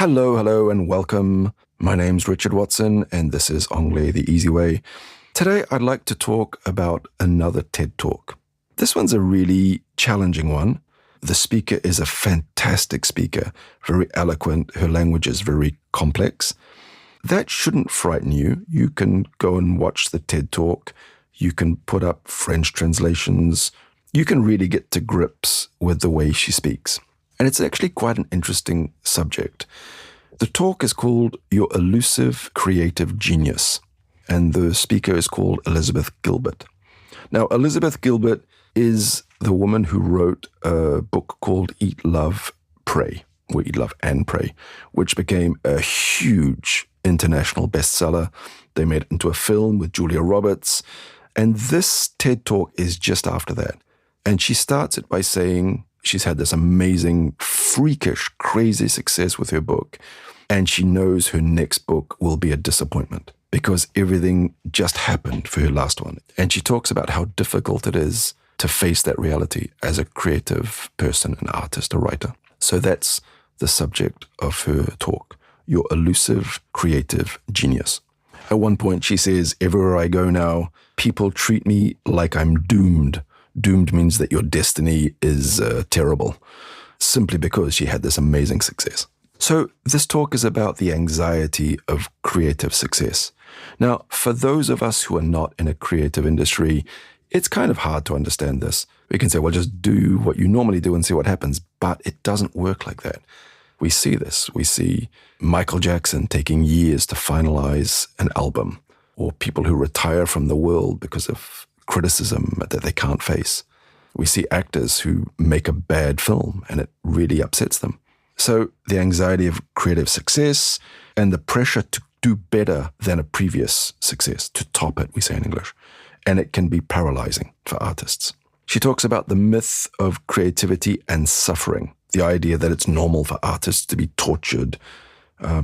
Hello, and welcome. My name's Richard Watson, and this is Anglais the Easy Way. Today, I'd like to talk about another TED Talk. This one's a really challenging one. The speaker is a fantastic speaker, very eloquent. Her language is very complex. That shouldn't frighten you. You can go and watch the TED Talk. You can put up French translations. You can really get to grips with the way she speaks. And it's actually quite an interesting subject. The talk is called Your Elusive Creative Genius, and the speaker is called Elizabeth Gilbert. Now, Elizabeth Gilbert is the woman who wrote a book called Eat, Love, Pray, or Eat, Love, and Pray, which became a huge international bestseller. They made it into a film with Julia Roberts, and this TED Talk is just after that. And she starts it by saying she's had this amazing, freakish, crazy success with her book, and she knows her next book will be a disappointment because everything just happened for her last one. And she talks about how difficult it is to face that reality as a creative person, an artist, a writer. So that's the subject of her talk, Your Elusive Creative Genius. At one point, she says, "Everywhere I go now, people treat me like I'm doomed." Doomed means that your destiny is terrible, simply because she had this amazing success. So this talk is about the anxiety of creative success. Now, for those of us who are not in a creative industry, it's kind of hard to understand this. We can say, well, just do what you normally do and see what happens, but it doesn't work like that. We see this. We see Michael Jackson taking years to finalize an album, or people who retire from the world because of criticism that they can't face. We see actors who make a bad film and it really upsets them. So the anxiety of creative success and the pressure to do better than a previous success, to top it, we say in English. And it can be paralyzing for artists. She talks about the myth of creativity and suffering, the idea that it's normal for artists to be tortured.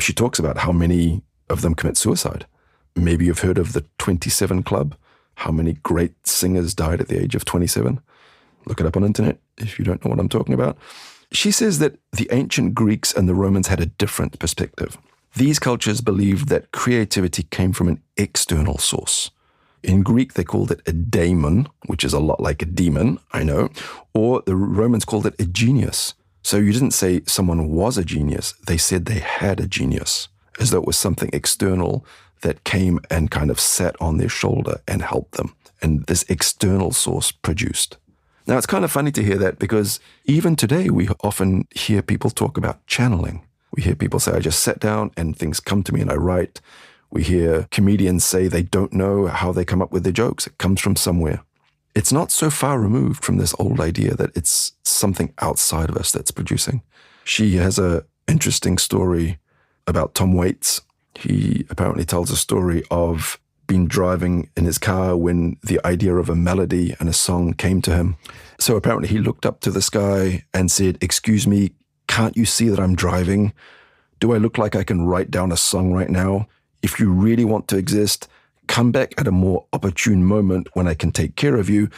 She talks about how many of them commit suicide. Maybe you've heard of the 27 Club. How many great singers died at the age of 27? Look it up on the internet if you don't know what I'm talking about. She says that the ancient Greeks and the Romans had a different perspective. These cultures believed that creativity came from an external source. In Greek, they called it a daemon, which is a lot like a demon, I know, or the Romans called it a genius. So you didn't say someone was a genius, they said they had a genius, as though it was something external that came and kind of sat on their shoulder and helped them. And this external source produced. Now, it's kind of funny to hear that because even today, we often hear people talk about channeling. We hear people say, I just sat down and things come to me and I write. We hear comedians say they don't know how they come up with their jokes. It comes from somewhere. It's not so far removed from this old idea that it's something outside of us that's producing. She has an interesting story about Tom Waits. He apparently tells a story of being driving in his car when the idea of a melody and a song came to him. So apparently he looked up to the sky and said, "Excuse me, can't you see that I'm driving? Do I look like I can write down a song right now? If you really want to exist, come back at a more opportune moment when I can take care of you.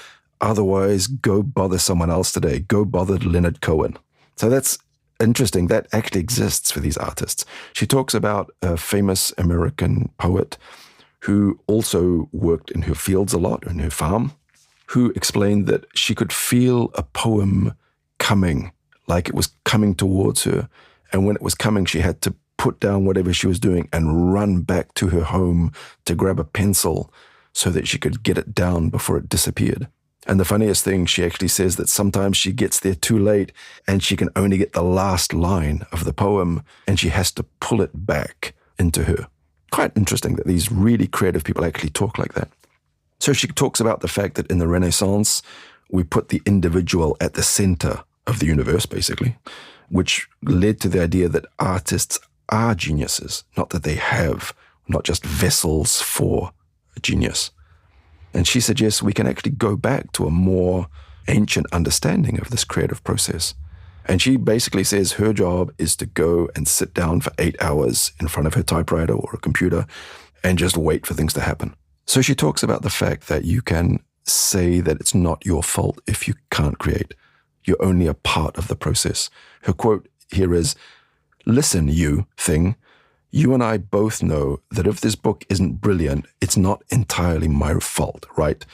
Otherwise, go bother someone else today. Go bother Leonard Cohen." So that's interesting. That actually exists for these artists. She talks about a famous American poet who also worked in her fields a lot, in her farm, who explained that she could feel a poem coming, like it was coming towards her. And when it was coming, she had to put down whatever she was doing and run back to her home to grab a pencil so that she could get it down before it disappeared. And the funniest thing, she actually says that sometimes she gets there too late and she can only get the last line of the poem and she has to pull it back into her. Quite interesting that these really creative people actually talk like that. So she talks about the fact that in the Renaissance, we put the individual at the center of the universe, basically, which led to the idea that artists are geniuses, not that they have, not just vessels for genius. And she suggests we can actually go back to a more ancient understanding of this creative process. And she basically says her job is to go and sit down for 8 hours in front of her typewriter or a computer and just wait for things to happen. So she talks about the fact that you can say that it's not your fault if you can't create. You're only a part of the process. Her quote here is, listen, you thing, you and I both know that if this book isn't brilliant, it's not entirely my fault, right?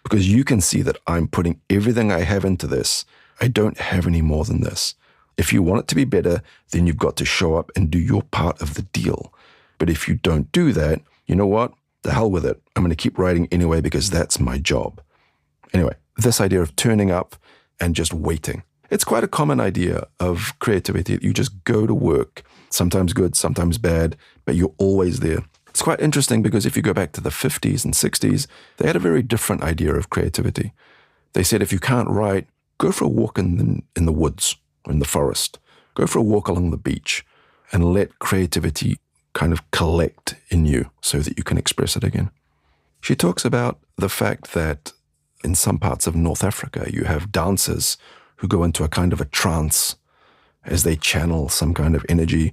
Because you can see that I'm putting everything I have into this. I don't have any more than this. If you want it to be better, then you've got to show up and do your part of the deal. But if you don't do that, you know what? The hell with it. I'm going to keep writing anyway because that's my job. Anyway, this idea of turning up and just waiting. It's quite a common idea of creativity. You just go to work, sometimes good, sometimes bad, but you're always there. It's quite interesting because if you go back to the 50s and 60s, they had a very different idea of creativity. They said if you can't write, go for a walk in the woods or in the forest. Go for a walk along the beach and let creativity kind of collect in you so that you can express it again. She talks about the fact that in some parts of North Africa, you have dancers who go into a kind of a trance as they channel some kind of energy,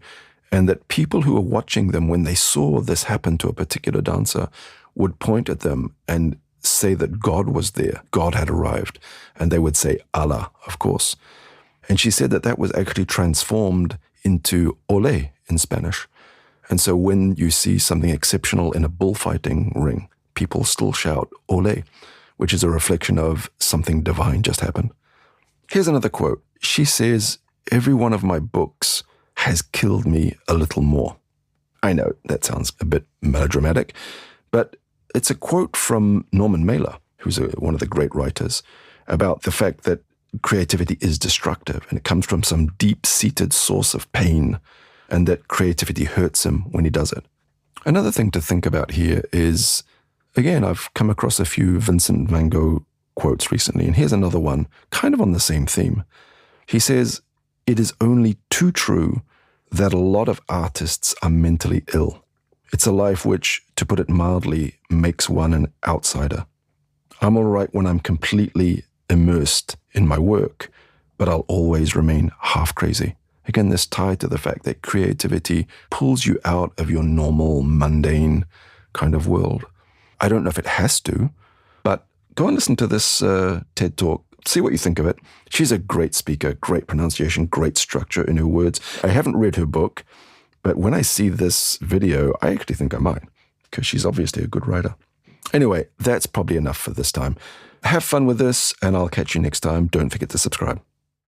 and that people who were watching them, when they saw this happen to a particular dancer, would point at them and say that God was there, God had arrived, and they would say Allah, of course. And she said that that was actually transformed into ole in Spanish. And so when you see something exceptional in a bullfighting ring, people still shout ole, which is a reflection of something divine just happened. Here's another quote. She says, "Every one of my books has killed me a little more." I know that sounds a bit melodramatic, but it's a quote from Norman Mailer, who's one of the great writers, about the fact that creativity is destructive and it comes from some deep-seated source of pain, and that creativity hurts him when he does it. Another thing to think about here is, again, I've come across a few Vincent van Gogh quotes recently, and here's another one, kind of on the same theme. He says, "It is only too true that a lot of artists are mentally ill. It's a life which, to put it mildly, makes one an outsider. I'm all right when I'm completely immersed in my work, but I'll always remain half crazy." Again, this tied to the fact that creativity pulls you out of your normal, mundane kind of world. I don't know if it has to, but go and listen to this TED Talk. See what you think of it. She's a great speaker, great pronunciation, great structure in her words. I haven't read her book, but when I see this video, I actually think I might, because she's obviously a good writer. Anyway, that's probably enough for this time. Have fun with this, and I'll catch you next time. Don't forget to subscribe.